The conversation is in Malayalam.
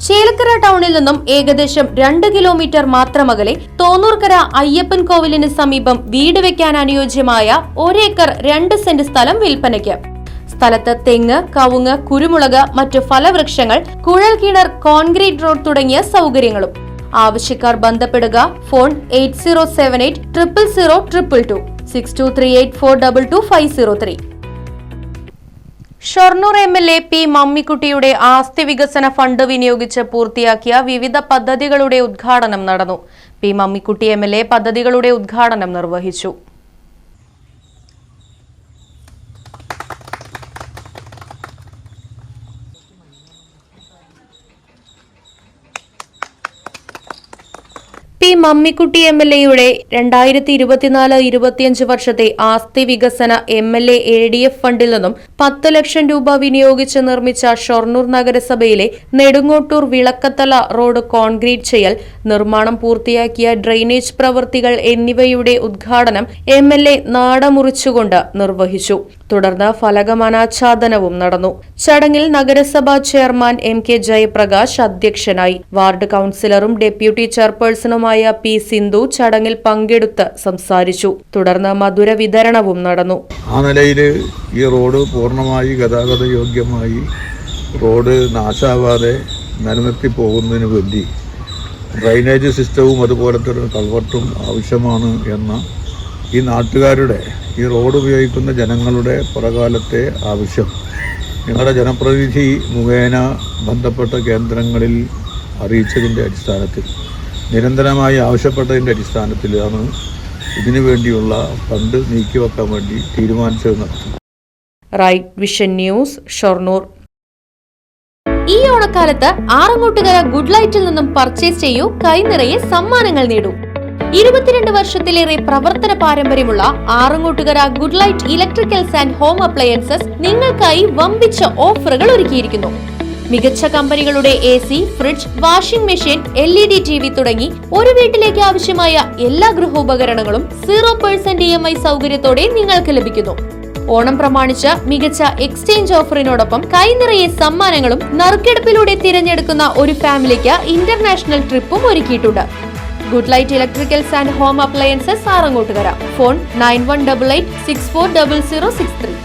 ചേലക്കര ടൗണിൽ നിന്നും ഏകദേശം 2 കിലോമീറ്റർ മാത്രമകലെ തോന്നൂർക്കര അയ്യപ്പൻ കോവിലിന് സമീപം വീട് വെക്കാൻ അനുയോജ്യമായ 1 ഏക്കർ 2 സെന്റ് സ്ഥലം വിൽപ്പനയ്ക്ക്. സ്ഥലത്ത് തെങ്ങ്, കവുങ്ങ്, കുരുമുളക്, മറ്റു ഫലവൃക്ഷങ്ങൾ, കുഴൽ കിണർ, കോൺക്രീറ്റ് റോഡ് തുടങ്ങിയ സൗകര്യങ്ങളും. ആവശ്യക്കാർ ബന്ധപ്പെടുക. ഫോൺ 8078 000 222 6238422503. ഷൊർണൂർ എം.എൽ.എ. പി മമ്മിക്കുട്ടിയുടെ ആസ്തി വികസന ഫണ്ട് വിനിയോഗിച്ച് പൂർത്തിയാക്കിയ വിവിധ പദ്ധതികളുടെ ഉദ്ഘാടനം നടന്നു. P Mammikutty MLA. പദ്ധതികളുടെ ഉദ്ഘാടനം നിർവഹിച്ചു. പി മമ്മിക്കുട്ടി എം.എൽ.എയുടെ 2024-25 വർഷത്തെ ആസ്തി വികസന എം.എൽ.എ. ADF ഫണ്ടിൽ നിന്നും 10 ലക്ഷം രൂപ വിനിയോഗിച്ച് നിർമ്മിച്ച ഷൊർണൂർ നഗരസഭയിലെ നെടുങ്ങോട്ടൂർ വിളക്കത്തല റോഡ് കോൺക്രീറ്റ് ചെയ്യൽ, നിർമ്മാണം പൂർത്തിയാക്കിയ ഡ്രെയിനേജ് പ്രവൃത്തികൾ എന്നിവയുടെ ഉദ്ഘാടനം എം.എൽ.എ. നാടമുറിച്ചുകൊണ്ട് നിർവഹിച്ചു. തുടർന്ന് ഫലകമനാച്ഛാദനവും നടന്നു. ചടങ്ങിൽ നഗരസഭാ ചെയർമാൻ M.K. ജയപ്രകാശ് അധ്യക്ഷനായി. വാർഡ് കൌൺസിലറും ഡെപ്യൂട്ടി ചെയർപേഴ്സണുമായ പി സിന്ധു ചടങ്ങിൽ പങ്കെടുത്ത് സംസാരിച്ചു. തുടർന്ന് മധുര വിതരണവും നടന്നു. ആ നിലയിൽ ഈ റോഡ് പൂർണ്ണമായി ഗതാഗത യോഗ്യമായി റോഡ് നാശാവാതെ നിലനിർത്തി പോകുന്നതിന് വേണ്ടി ഡ്രൈനേജ് സിസ്റ്റവും അതുപോലത്തെ ഒരു കൾവർട്ടും ആവശ്യമാണ് എന്ന ഈ നാട്ടുകാരുടെ, ഈ റോഡ് ഉപയോഗിക്കുന്ന ജനങ്ങളുടെ പുറകാലത്തെ ആവശ്യം നിങ്ങളുടെ ജനപ്രതിനിധി മുഖേന ബന്ധപ്പെട്ട കേന്ദ്രങ്ങളിൽ അറിയിച്ചതിൻ്റെ അടിസ്ഥാനത്തിൽ, നിരന്തരമായി ആവശ്യപ്പെട്ടതിൻ്റെ അടിസ്ഥാനത്തിലാണ് ഇതിനു വേണ്ടിയുള്ള ഫണ്ട് നീക്കിവെക്കാൻ വേണ്ടി തീരുമാനിച്ചത്. Right Vision News, Shoranur. ഈ ഓണക്കാലത്ത് ആറങ്ങോട്ടുകര ഗുഡ് ലൈറ്റിൽ നിന്നും പർച്ചേസ് ചെയ്യൂ. കൈനിറയെ സമ്മാനങ്ങൾ നേടൂ. 22 വർഷത്തിലേറെ പ്രവർത്തന പാരമ്പര്യമുള്ള Arangottukara good light electricals and home appliances നിങ്ങൾക്കായി വമ്പിച്ച ഓഫറുകൾ ഒരുക്കിയിരിക്കുന്നു. മികച്ച കമ്പനികളുടെ AC, fridge, washing machine, LED TV തുടങ്ങി ഒരു വീട്ടിലേക്ക് ആവശ്യമായ എല്ലാ ഗൃഹോപകരണങ്ങളും 0% EMI സൗകര്യത്തോടെ നിങ്ങൾക്ക് ലഭിക്കുന്നു. ഓണം പ്രമാണിച്ച് മികച്ച എക്സ്ചേഞ്ച് ഓഫറിനോടൊപ്പം കൈനിറയെ സമ്മാനങ്ങളും നറുക്കെടുപ്പിലൂടെ തിരഞ്ഞെടുക്കുന്ന ഒരു ഫാമിലിക്ക് ഇന്റർനാഷണൽ ട്രിപ്പും ഒരുക്കിയിട്ടുണ്ട്. Good light electricals and home appliances Arangottukara. Phone 9188 640063.